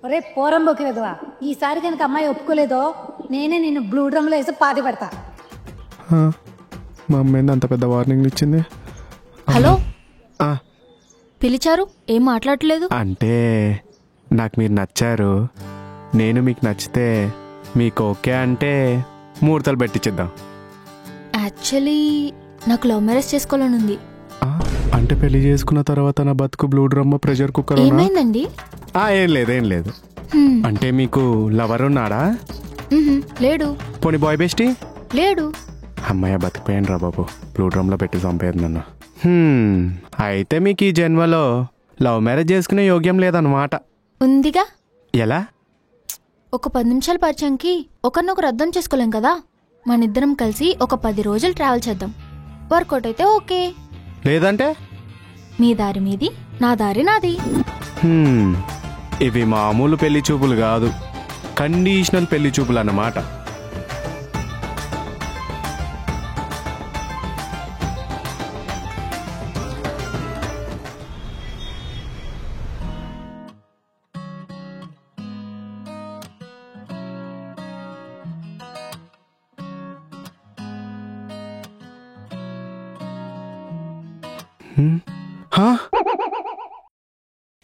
ఒరే పోరంబోకి వెదవా, ఈసారి కనుక అమ్మాయి ఒప్పుకోలేదో నేనే నిన్ను బ్లూ డ్రమ్లో వేసి పాతి పెడతా. మా అమ్మాయిని అంత పెద్ద వార్నింగ్ ఇచ్చింది. హలో, పిలిచారు, ఏం మాట్లాడలేదు? అంటే నాకు మీరు నచ్చారు, నేను మీకు నచ్చితే మీకు ఓకే అంటే ముహూర్తాలు పెట్టించేద్దాం. యాక్చువల్లీ నాకు లవ్ మ్యారేజ్ చేసుకోవాలని ఉంది. అంటే పెళ్లి చేసుకున్న తర్వాత నా బతుకు బ్లూ డ్రమ్ ప్రెషర్ కుక్కర్ ఏమైందండి? ఏం లేదు. అంటే మీకు లవర్ ఉన్నాడా? లేడు. పోనీ బాయ్ బెస్టీ? లేడు. అమ్మాయి బతికిపోయాను రా బాబు, బ్లూ డ్రమ్ లో పెట్టి చంపేది నన్ను. అయితే మీకు ఈ జన్మలో లవ్ మ్యారేజ్ చేసుకునే యోగ్యం లేదన్నమాట. ఉందిగా. ఎలా? ఒక 10 నిమిషాల పరిచయంకి ఒకరినొకరు అర్థం చేసుకోలేం కదా. మనిద్దరం కలిసి ఒక 10 రోజులు ట్రావెల్ చేద్దాం. వర్కౌట్ అయితే ఓకే, లేదంటే మీ దారి మీది, నా దారి నాది. ఇవి మామూలు పెళ్లి చూపులు కాదు, కండిషనల్ పెళ్లి చూపులు అన్నమాట.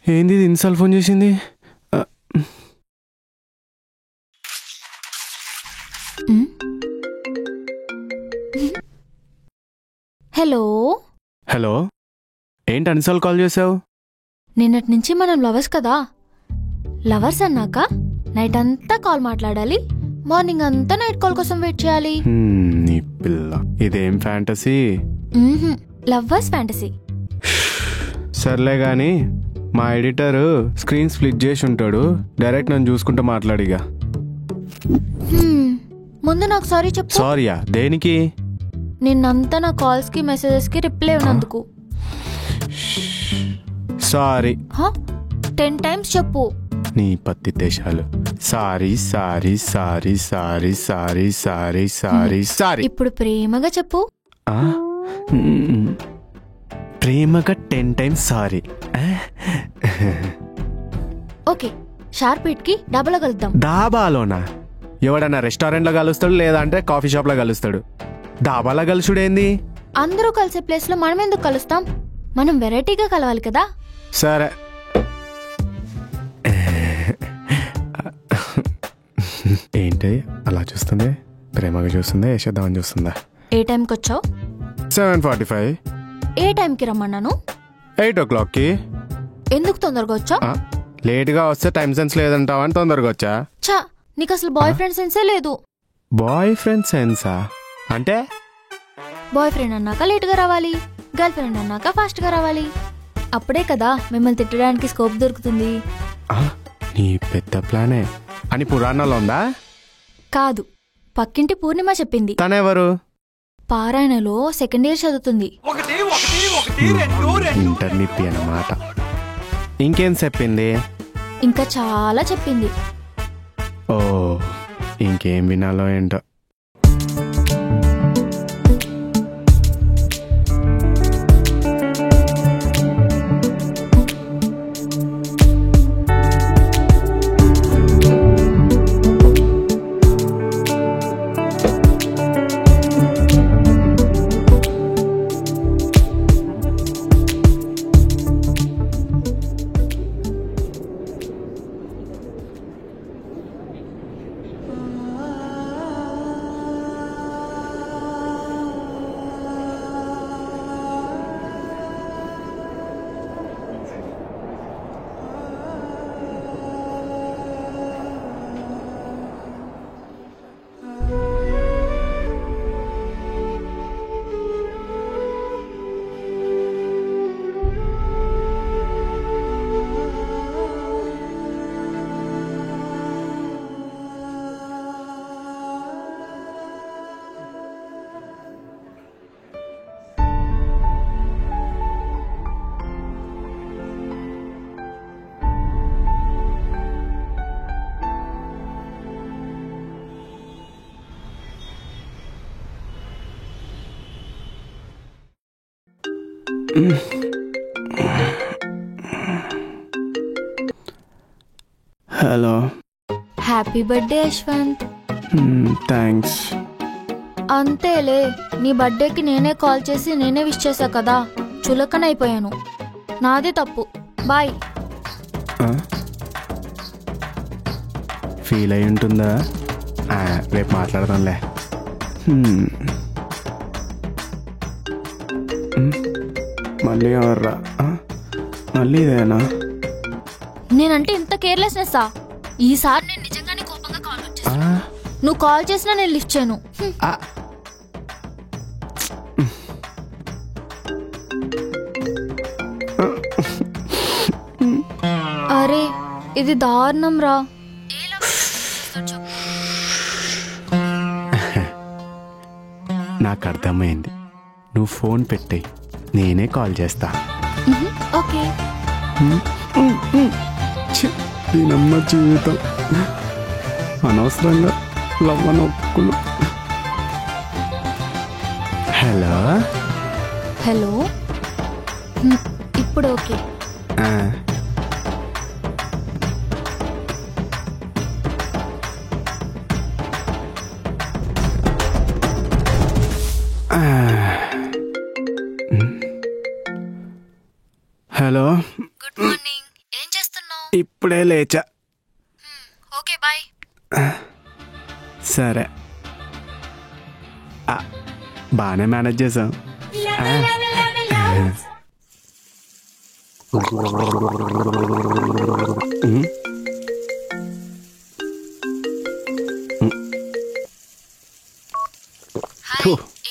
ఏంది ఇన్సాల్ ఫోన్ చేసింది? హలో హలో, ఏంటి అన్సాల్ కాల్ చేసావు? నిన్నటి నుంచి మనం లవర్స్ కదా. లవర్స్ అన్నాక నైట్ అంతా కాల్ మాట్లాడాలి, మార్నింగ్ అంతా నైట్ కాల్ కోసం వెయిట్ చేయాలి. నీ పిల్ల, ఇదేం ఫ్యాంటసీ? Lovers fantasy. సర్లే గాని మా ఎడిటర్ స్క్రీన్ స్ప్లిట్ చేసి ఉంటాడు, డైరెక్ట్ నన్ను చూసుకుంటూ మాట్లాడిగా. ముందు నాకు సారీ చెప్పు. సారీయా? దేనికి? నిన్నంతా నా కాల్స్ కి మెసేజెస్ కి రిప్లై ఉన్నందుకు సారీ. 10 టైమ్స్ చెప్పు. నీ పత్తి దేశాలు. Sorry sorry sorry sorry sorry sorry sorry sorry. ఇప్పుడు ప్రేమగా చెప్పు. ప్రేమగా 10 times sorry. Okay, sharp hit కి డాబాలో కలుద్దాం. డాబాలోనా? ఎవడన్నా రెస్టారెంట్ లో కలుస్తాడు, లేదా అంటే కాఫీ షాప్ లో కలుస్తాడు. డాబాలో కలుసుడేంది? అందరూ కలిసే ప్లేస్ లో మనం ఎందుకు కలుస్తాం? మనం వెరైటీగా కలవాలి కదా. సరే. ఏంటి అలా చూస్తుంది? ప్రేమగా చూస్తుందా, యశోదామని చూస్తుందా? ఏ టైంకి వచ్చావు? 7:45. ఏ టైంకి రమ్మన్నాను? 8 o'clockకి. ఎందుకు తొందరగా వచ్చావు? లేట్గా వస్తే టైం సెన్స్ లేదంటావని తొందరగా వచ్చా. చా, నీకు అసలు బాయ్ ఫ్రెండ్ సెన్సే లేదు. బాయ్ ఫ్రెండ్ సెన్సా? అంటే బాయ్ ఫ్రెండ్ అన్నాక లేట్గా రావాలి, గర్ల్ ఫ్రెండ్ అన్నాక ఫాస్ట్ గా రావాలి. అప్పుడే కదా మిమ్మల్ని తిట్టడానికి స్కోప్ దొరుకుతుంది. నీ పెద్ద ప్లానే అని పురాణాల్లో ఉందా? కాదు, పక్కింటి పూర్ణిమ చెప్పింది. తనెవరు? పారాయణలో 2nd ఇయర్ చదువుతుంది. ఇంటర్నిప్పి అన్నమాట. ఇంకేం చెప్పింది? ఇంకా చాలా చెప్పింది. ఓ, ఇంకేం వినాలో ఏంటో. Hello. Happy birthday Yashwant. Thanks. అంతేలే, నీ బర్త్డేకి నేనే కాల్ చేసి నేనే విష్ చేశా కదా, చులకనైపోయాను. నాదే తప్పు. బాయ్. ఫీల్ అయి ఉంటుందా? రేపు మాట్లాడదాంలే. మళ్ళీ ఎవర్రా? మళ్ళీ ఇదేనా? నేనంటే ఇంత కేర్లెస్నెస్సా? ఈసారి నేను నిజంగానే కోపంగా కాల్ వచ్చేసా. నువ్వు కాల్ చేసినా నేను లిఫ్ట్ చేయను. అరే ఇది దారుణం రా. నాకు అర్థమైంది. నువ్వు ఫోన్ పెట్టేయి, నేనే కాల్ చేస్తా. ఓకే. దీనమ్మ జీవితం అనవసరంగా లవ్ అని ఒప్పుకున్నా. హలో. హలో. ఇప్పుడు ఓకే. హలో. Good morning. ఏం చేస్తున్నావు? ఇప్పుడే లేచా. Okay bye. సరే. బాగానే మేనేజ్ చేసాం.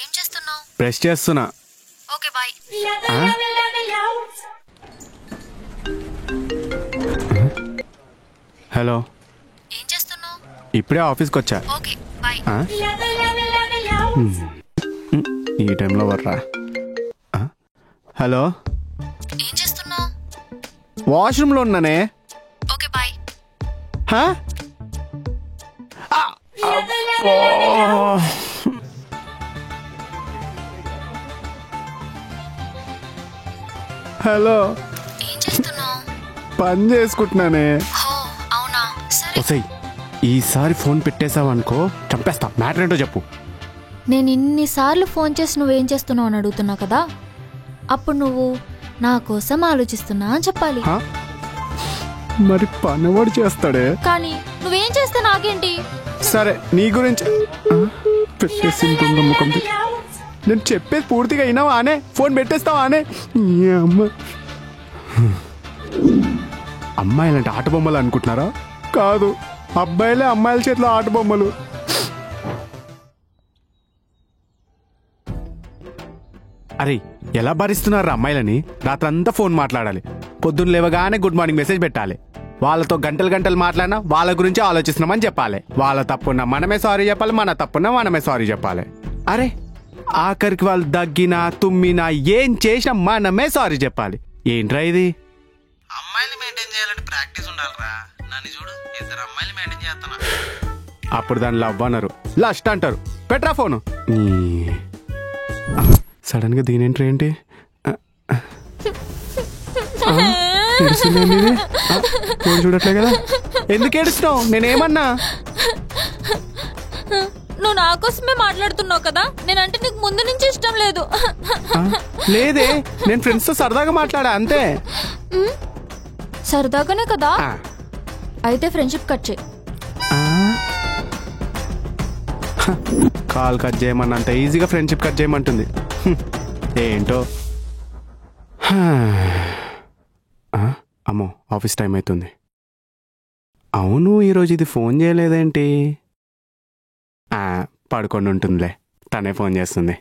ఏం చేస్తున్నావు? బ్రష్ చేస్తున్నా. Okay bye. హలో. ఏం చేస్తున్నావు? ఇప్పుడే ఆఫీస్కి వచ్చా. Okay bye. ఈ టైంలో వర్రా. హలో. ఏం చేస్తున్నావు? వాష్రూమ్లో ఉన్నానే. Okay bye. హలో. ఏం చేస్తున్నావు? పని చేసుకుంటున్నానే. అవునా, సరే. ఒసేయ్, ఈసారి ఫోన్ పెట్టేశావనుకో చంపేస్తా. మ్యాటర్ ఏంటో చెప్పు. నేను ఇన్నిసార్లు ఫోన్ చేసి నువ్వేం చేస్తున్నావు అని అడుగుతున్నావు కదా, అప్పుడు నువ్వు నా కోసం ఆలోచిస్తున్నా అని చెప్పాలి. మరి పనివాడు చేస్తాడే. కానీ నువ్వేం చేస్తే నాకేంటి? సరే, నీ గురించి పెట్టేసి ముఖం. నేను చెప్పేది పూర్తిగా అయినావా అనే? ఫోన్ పెట్టేస్తావా అనే? అమ్మాయిలంటే ఆట బొమ్మలు అనుకుంటున్నారా? కాదు, అబ్బాయిలే అమ్మాయిల చేతిలో ఆట బొమ్మలు. అరే, ఎలా భరిస్తున్నారా అమ్మాయిలని? రాత్రంతా ఫోన్ మాట్లాడాలి, పొద్దున్న లేవగానే గుడ్ మార్నింగ్ మెసేజ్ పెట్టాలి, వాళ్ళతో గంటలు గంటలు మాట్లాడినా వాళ్ళ గురించి ఆలోచిస్తున్నామని చెప్పాలి. వాళ్ళ తప్పున్నా మనమే సారీ చెప్పాలి, మన తప్పున్నా మనమే సారీ చెప్పాలి. అరే, ఆఖరికి వాళ్ళు దగ్గినా తుమ్మినా ఏం చేసినా మనమే సారీ చెప్పాలి. ఏంట్రా ఇది? అమ్మాయిని మెయింటైన్ చేయాలంటే ప్రాక్టీస్ ఉండాలిరా. నన్ను చూడు, ఇద్దరు అమ్మాయిలు మెయింటైన్ చేస్తున్నా. అప్పుడు దాన్ని లవ్ అన్నారు, లస్ట్ అంటారు. Petra phone. సడన్ గా దీనేంట్రీ ఏంటి? ఫోన్ చూడట్లే కదా, ఎందుకు ఏడుస్తున్నావు? నేనేమన్నా? నువ్వు నా కోసమే మాట్లాడుతున్నావు కదా, నేనంటే నీకు ముందు నుంచి ఇష్టం లేదు. లేదే, నేను ఫ్రెండ్స్ తో సరదాగా మాట్లాడా అంతే. సరదాగానే కదా, అయితే ఫ్రెండ్షిప్ కట్ చేయి. కాల్ కట్ చేయమన్నంత ఈజీగా ఫ్రెండ్షిప్ కట్ చేయమంటుంది. ఏంటో. అమ్మో, ఆఫీస్ టైం అవుతుంది. అవును, ఈరోజు ఇది ఫోన్ చేయలేదేంటి? పడుకొని ఉంటుందిలే, తనే ఫోన్ చేస్తుంది.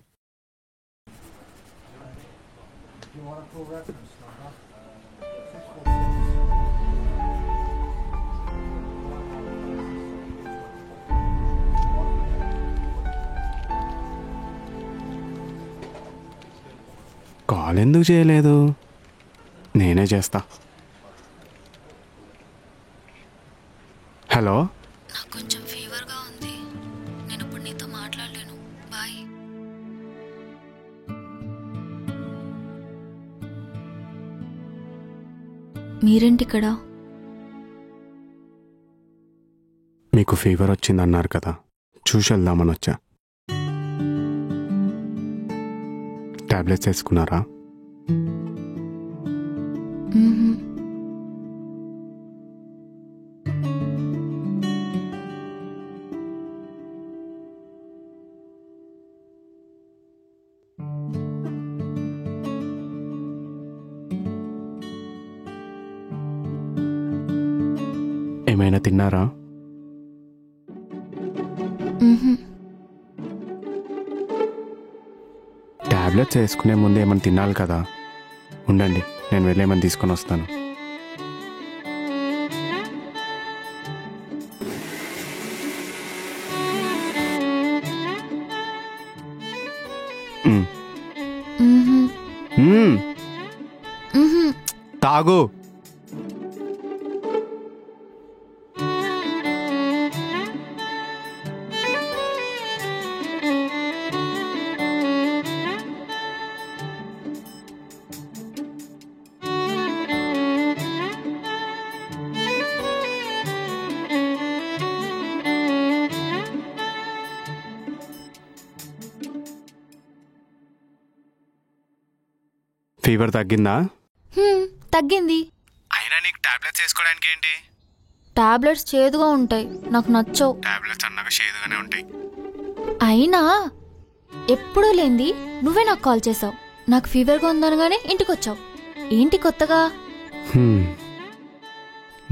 కాల్ ఎందుకు చేయలేదు? నేనే చేస్తా. హలో. నాకు కొంచెం ఫీవర్గా ఉంది, నేను ఇప్పుడు నీతో మాట్లాడలేను. బాయ్. మీరేంటి ఇక్కడ? మీకు ఫీవర్ వచ్చిందన్నారు కదా, చూసి వెళ్దామని వచ్చా. టాబ్లెట్స్ వేసుకున్నారా? మ్మ్హ్మ్. ఏమైనా తిన్నారా? మ్మ్హ్మ్. టాబ్లెట్స్ వేసుకునే ముందు ఏమైనా తినాలి కదా. ఉండండి, నేను వెళ్ళి ఏమైనా తీసుకొని వస్తాను. మ్మ్. మ్మ్హ్మ్. మ్మ్. మ్మ్హ్మ్. తాగు. ఫీవర్ తగ్గిందా? తగ్గింది. అయినా నీకు టాబ్లెట్స్ వేసుకోవడానికి ఏంటి? టాబ్లెట్స్ చేదుగా ఉంటాయి, నాకు నచ్చవు. టాబ్లెట్స్ అన్నాక చేదుగానే ఉంటాయి. అయినా ఎప్పుడూ లేంది నువ్వే నాకు కాల్ చేసావు. నాకు ఫీవర్గా ఉందనగానే ఇంటికి వచ్చావు. ఏంటి కొత్తగా?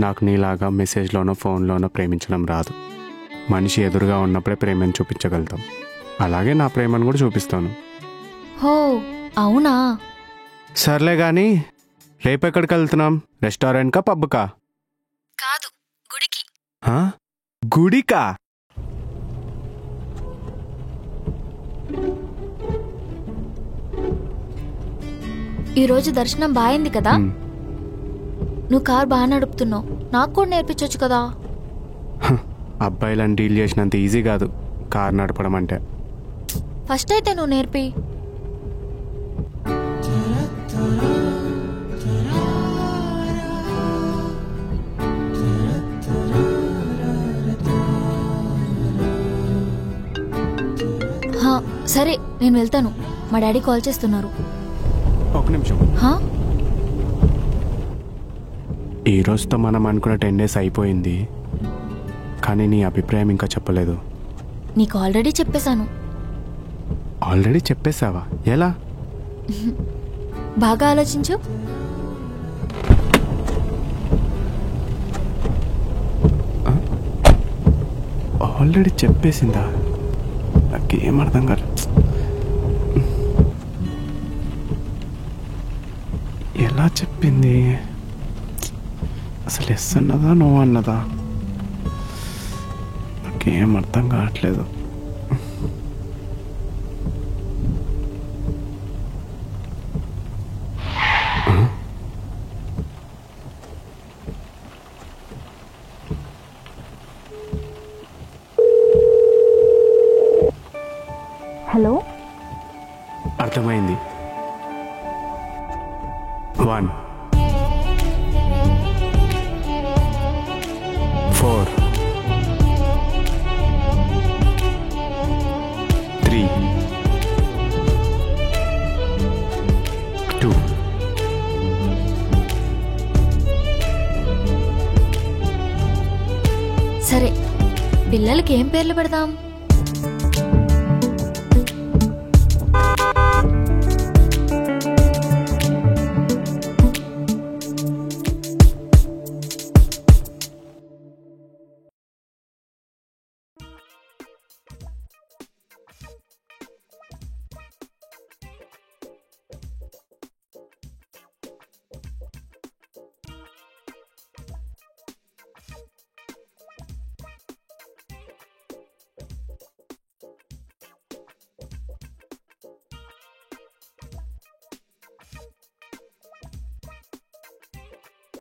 నాకు నీలాగా మెసేజ్లోనో ఫోన్లోనో ప్రేమించడం రాదు. మనిషి ఎదురుగా ఉన్నప్పుడే ప్రేమను చూపించగలుగుతాం. అలాగే నా ప్రేమను కూడా చూపిస్తాను. హో అవునా? సర్లే కానీ రేపెక్కడికి వెళ్తున్నాం? రెస్టారెంట్కా పబ్కా? కాదు, గుడికి. గుడికా? ఈరోజు దర్శనం బాగుంది కదా. నువ్వు కార్ బాగా నడుపుతున్నావు, నాకు కూడా నేర్పించవచ్చు కదా. అబ్బాయిలను డీల్ చేసినంత ఈజీ కాదు కార్ నడపడం అంటే. ఫస్ట్ అయితే నువ్వు నేర్పి. సరే నేను వెళ్తాను, మా డాడీ కాల్ చేస్తున్నారు. ఒక నిమిషం. ఈ రోజుతో మనం అనుకున్న 10 days అయిపోయింది, కానీ నీ అభిప్రాయం ఇంకా చెప్పలేదు. నీకు ఆల్రెడీ చెప్పేశాను. ఆల్రెడీ చెప్పేశావా? ఎలా? బాగా ఆలోచించు. ఆల్రెడీ చెప్పేసిందా? నాకేం అర్థం కాదు. ఎలా చెప్పింది? అసలు ఎస్ అన్నదా నో అన్నదా? నాకేం అర్థం కావట్లేదు. హలో, అర్థమైంది. 1 4 3 2 సరే పిల్లలకి ఏం పేర్లు పెడదాం?